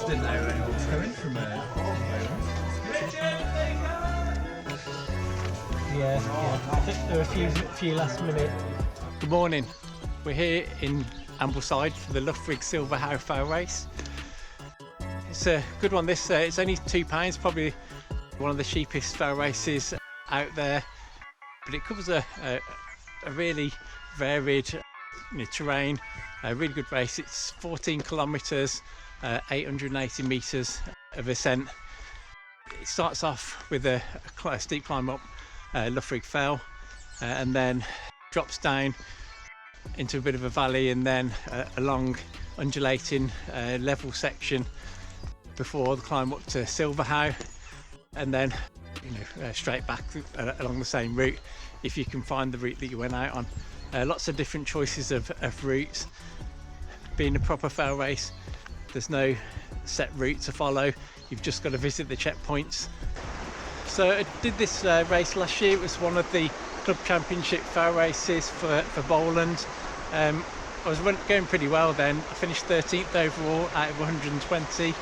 Didn't know anyone was coming from Yeah, I think there were a few last minute. Good morning. We're here in Ambleside for the Loughrigg Silverhow Fowl race. It's a good one. This it's only £2, probably one of the cheapest fowl races out there, but it covers a really varied terrain. A really good race. It's 14 kilometres, 880 metres of ascent. It starts off with quite a steep climb up Loughrigg Fell, and then drops down into a bit of a valley, and then a long undulating level section before the climb up to Silverhow, and then straight back along the same route if you can find the route that you went out on. Lots of different choices of routes. Being a proper fowl race, there's no set route to follow, you've just got to visit the checkpoints. So I did this race last year. It was one of the club championship fowl races for Bowland. I was going pretty well then. I finished 13th overall out of 120,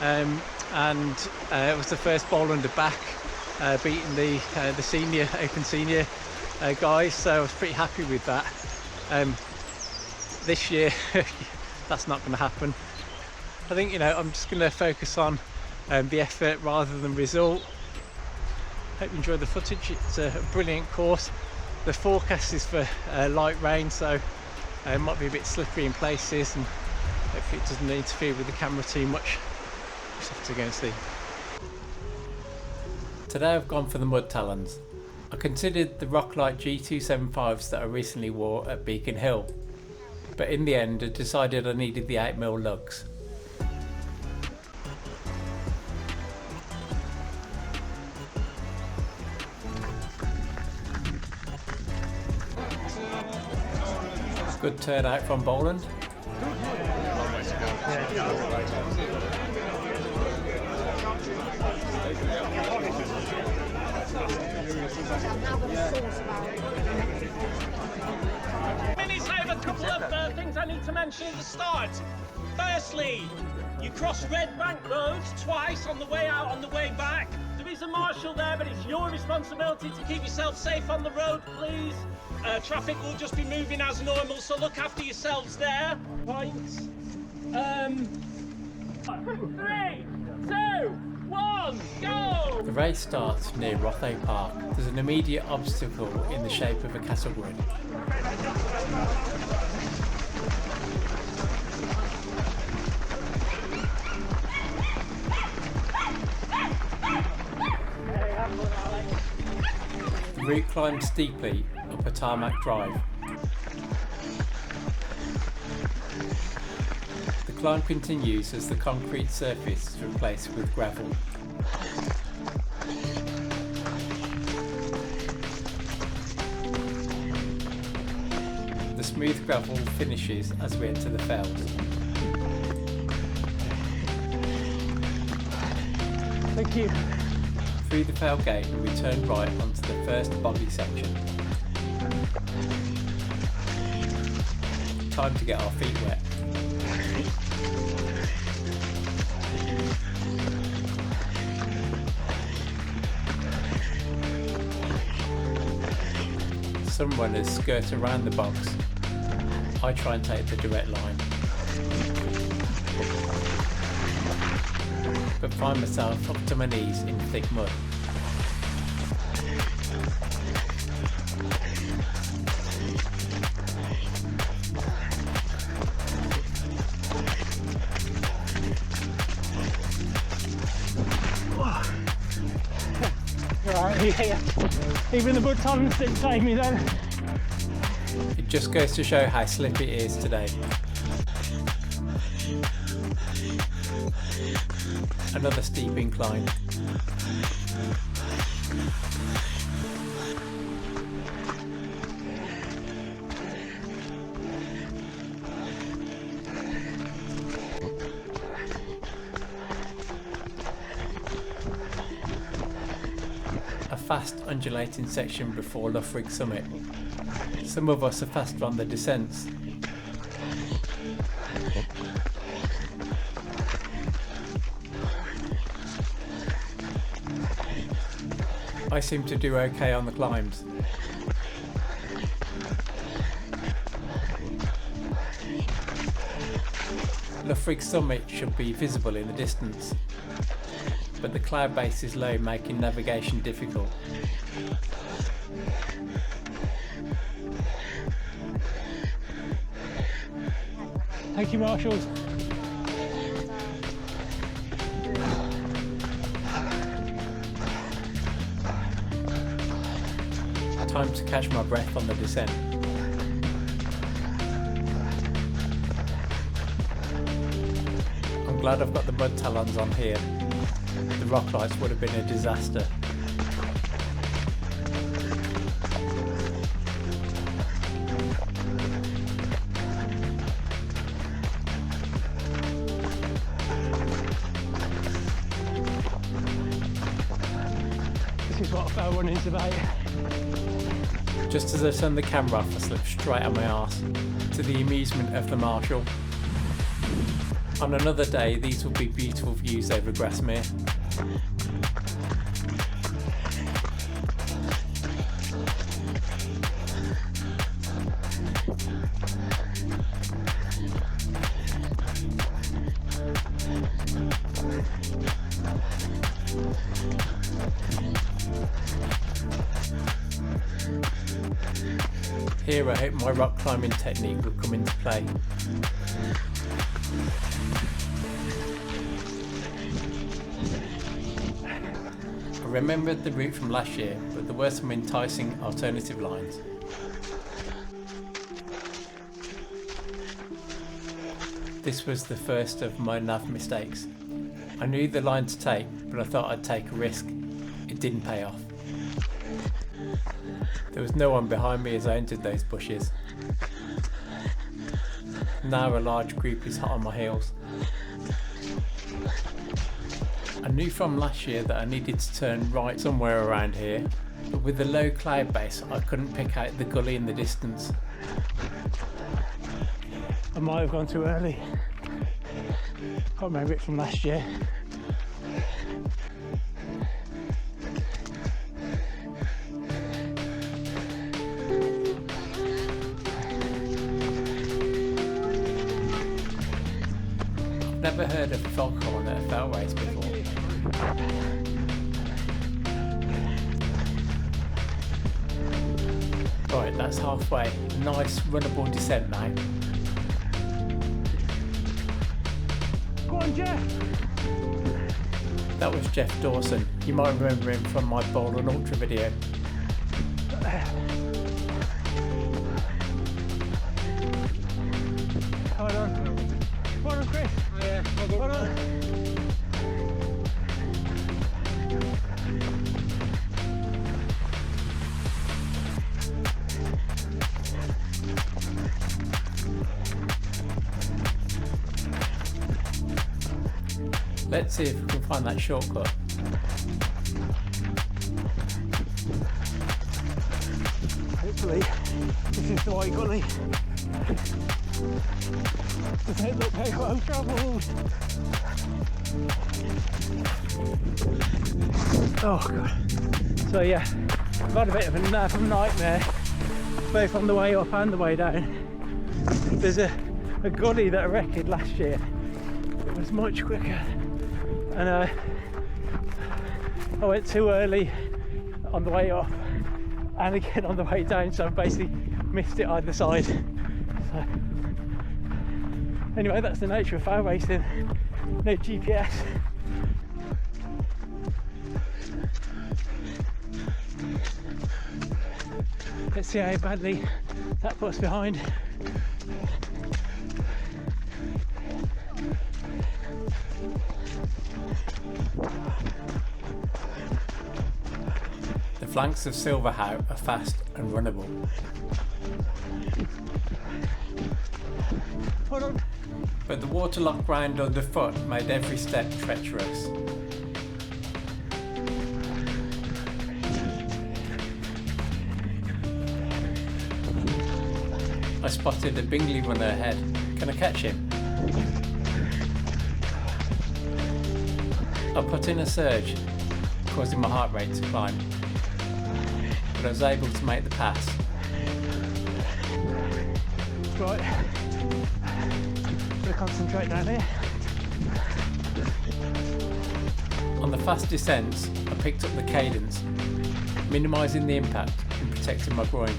and it was the first Bowlander back, beating the senior open senior guys, so I was pretty happy with that. This year that's not going to happen. I think I'm just going to focus on the effort rather than result. Hope you enjoy the footage. It's a brilliant course. The forecast is for light rain, so it might be a bit slippery in places, and hopefully it doesn't interfere with the camera too much. Just have to go and see. Today I've gone for the Mudtalons. I considered the Roclite G275s that I recently wore at Beacon Hill, but in the end I decided I needed the 8mm lugs. Good turnout from Bowland. Minutes, I have a couple of things I need to mention at the start. Firstly, you cross Red Bank Road twice on the way out, on the way back. There is a marshal there, but it's your responsibility to keep yourself safe on the road, please. Traffic will just be moving as normal, so look after yourselves there. Points. 3, 2, 1, go! The race starts near Howe Park. There's an immediate obstacle in the shape of a cattle grid. The route climbs steeply up a tarmac drive. The climb continues as the concrete surface is replaced with gravel. The smooth gravel finishes as we enter the fells. Thank you. Through the fell gate we turn right onto the first boggy section. Time to get our feet wet. Some runners skirt around the bogs. I try and take the direct line, but find myself up to my knees in thick mud. Right, yeah. Even the Mudtalons didn't save me then. It just goes to show how slippy it is today. Another steep incline. A fast undulating section before Loughrigg summit. Some of us are faster on the descents. I seem to do okay on the climbs. Loughrigg summit should be visible in the distance, but the cloud base is low, making navigation difficult. Thank you, marshals. Time to catch my breath on the descent. I'm glad I've got the Mudtalons on here. The Roclites would have been a disaster. This is what fell running's about. Just as I turned the camera off, I slipped straight on my arse, to the amusement of the marshal. On another day, these will be beautiful views over Grasmere. Here I hope my rock climbing technique will come into play. I remembered the route from last year, but there were some enticing alternative lines. This was the first of my nav mistakes. I knew the line to take, but I thought I'd take a risk. It didn't pay off. There was no one behind me as I entered those bushes. Now a large group is hot on my heels. I knew from last year that I needed to turn right somewhere around here, but with the low cloud base I couldn't pick out the gully in the distance. I might have gone too early. Can't remember it from last year. I've never heard of foghorn at a fell race before. Right, that's halfway. Nice runnable descent now. on, Jeff. That was Jeff Dawson. You might remember him from my Bowl and Ultra video. Hold on. Hold on, Chris. Oh, yeah, Hold on. Let's see if we can find that shortcut. Hopefully, this is the right gully. Does it look like well travelled? Oh god. So yeah, I've had a bit of a nightmare, both on the way up and the way down. There's a gully that I wrecked last year. It was much quicker, and I went too early on the way up and again on the way down, so I basically missed it either side. So, anyway, that's the nature of foul racing. No GPS. Let's see how badly that puts behind. The flanks of Silverhow are fast and runnable. Hold on. But the waterlogged ground underfoot made every step treacherous. I spotted a Bingley runner ahead. Can I catch him? I put in a surge, causing my heart rate to climb, but I was able to make the pass. Right. Gotta concentrate down here. On the fast descents, I picked up the cadence, minimising the impact and protecting my groin.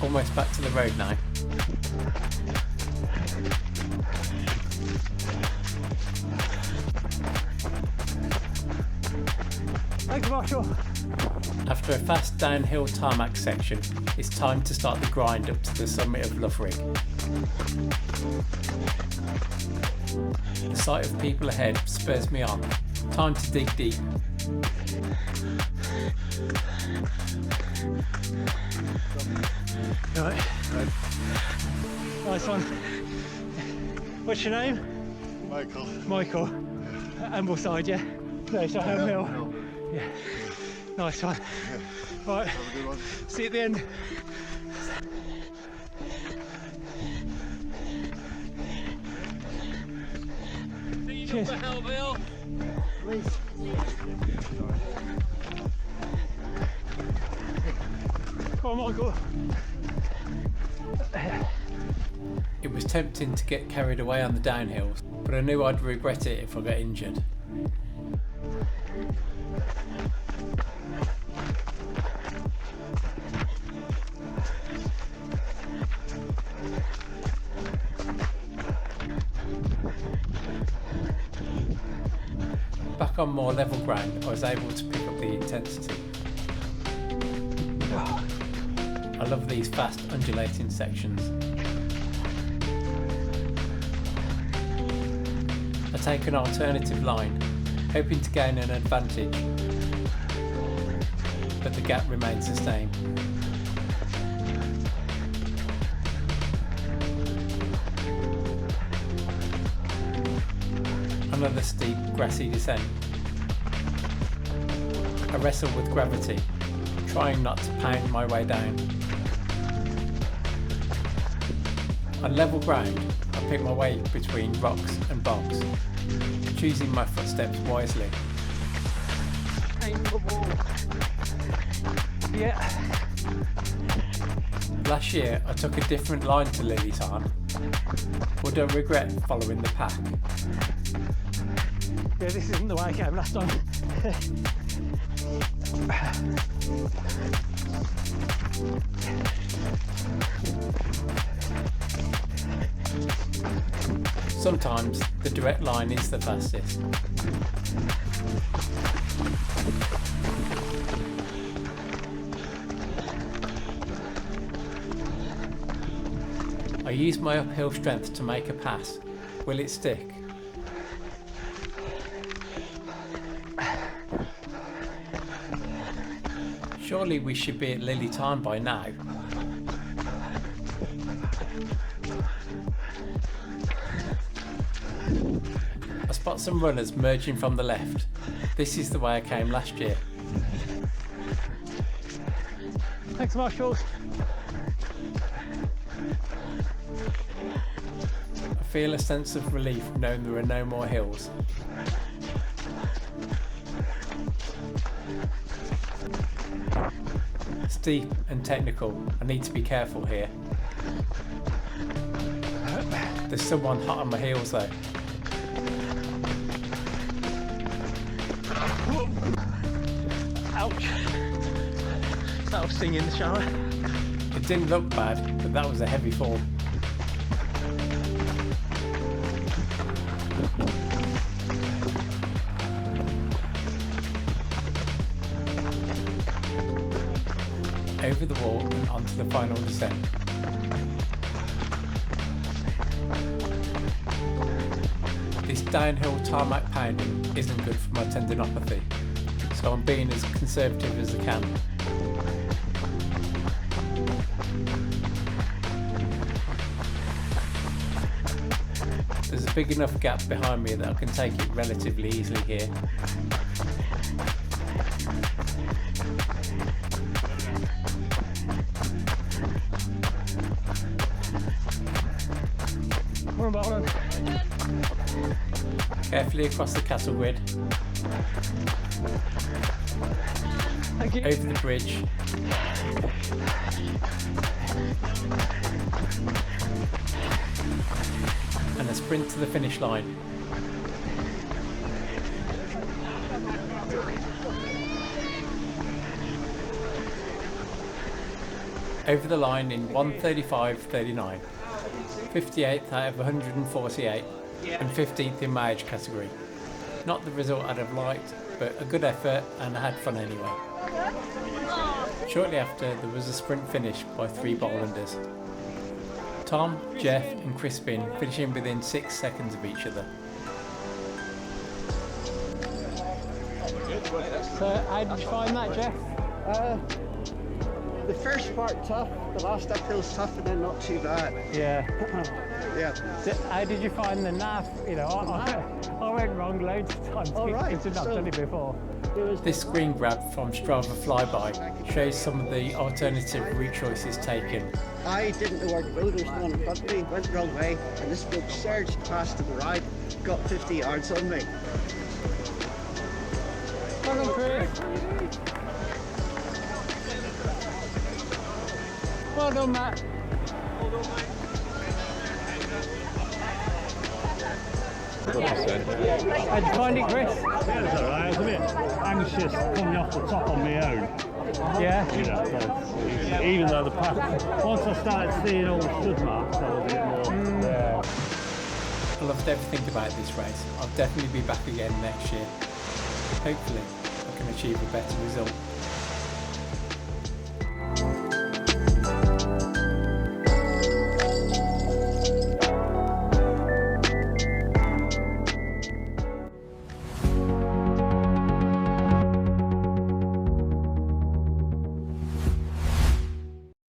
Almost back to the road now. Thanks, Marshall. After a fast downhill tarmac section, it's time to start the grind up to the summit of Loughrigg. The sight of people ahead spurs me on. Time to dig deep. Right. Nice one. What's your name? Michael. Michael. Ambleside, yeah? No, it's a home hill. Yeah. Nice one. Right. Have a good one. See you at the end. Cheers. Come on, Michael. It was tempting to get carried away on the downhills, but I knew I'd regret it if I got injured. Back on more level ground, I was able to pick up the intensity. I love these fast undulating sections. I take an alternative line, hoping to gain an advantage, but the gap remains the same. Another steep, grassy descent. I wrestle with gravity, trying not to pound my way down. On level ground, I pick my way between rocks and bogs, choosing my footsteps wisely. Yeah. Last year I took a different line to Lily Tarn. Would I regret following the pack? Yeah, this isn't the way I came last time. Sometimes the direct line is the fastest. I use my uphill strength to make a pass. Will it stick? Surely we should be at Lily Tarn by now. I spot some runners merging from the left. This is the way I came last year. Thanks, Marshall. I feel a sense of relief knowing there are no more hills. Steep and technical, I need to be careful here. There's someone hot on my heels though. Ouch. That was singing in the shower. It didn't look bad, but that was a heavy fall. Over the wall and onto the final descent. This downhill tarmac pounding isn't good for my tendinopathy, so I'm being as conservative as I can. There's a big enough gap behind me that I can take it relatively easily here. Carefully across the castle grid. Thank you. Over the bridge. And a sprint to the finish line. Over the line in 1:35.39. 58th out of 148 and 15th in my age category. Not the result I'd have liked, but a good effort and I had fun anyway. Shortly after there was a sprint finish by 3 Bolanders. Tom, Jeff and Crispin finishing within 6 seconds of each other. So how did you find that, Jeff? The first part tough, the last uphill's tough, and then not too bad. Yeah. Yeah. So how did you find the nav? You know, I went wrong loads of times. All right, I've not done it before. This screen grab from Strava Flyby shows some of the alternative route choices taken. I didn't know where to go. There was no one in front of me, went the wrong way, and this bloke surged past to the right, got 50 yards on me. Come on, Chris. Well done, Matt. How'd you find it, Chris? Yeah, it's alright. I was a bit anxious coming off the top on my own. Yeah. You know, so even though the path, once I started seeing all the stud marks, I was a bit more. Yeah. I loved everything about this race. I'll definitely be back again next year. Hopefully I can achieve a better result.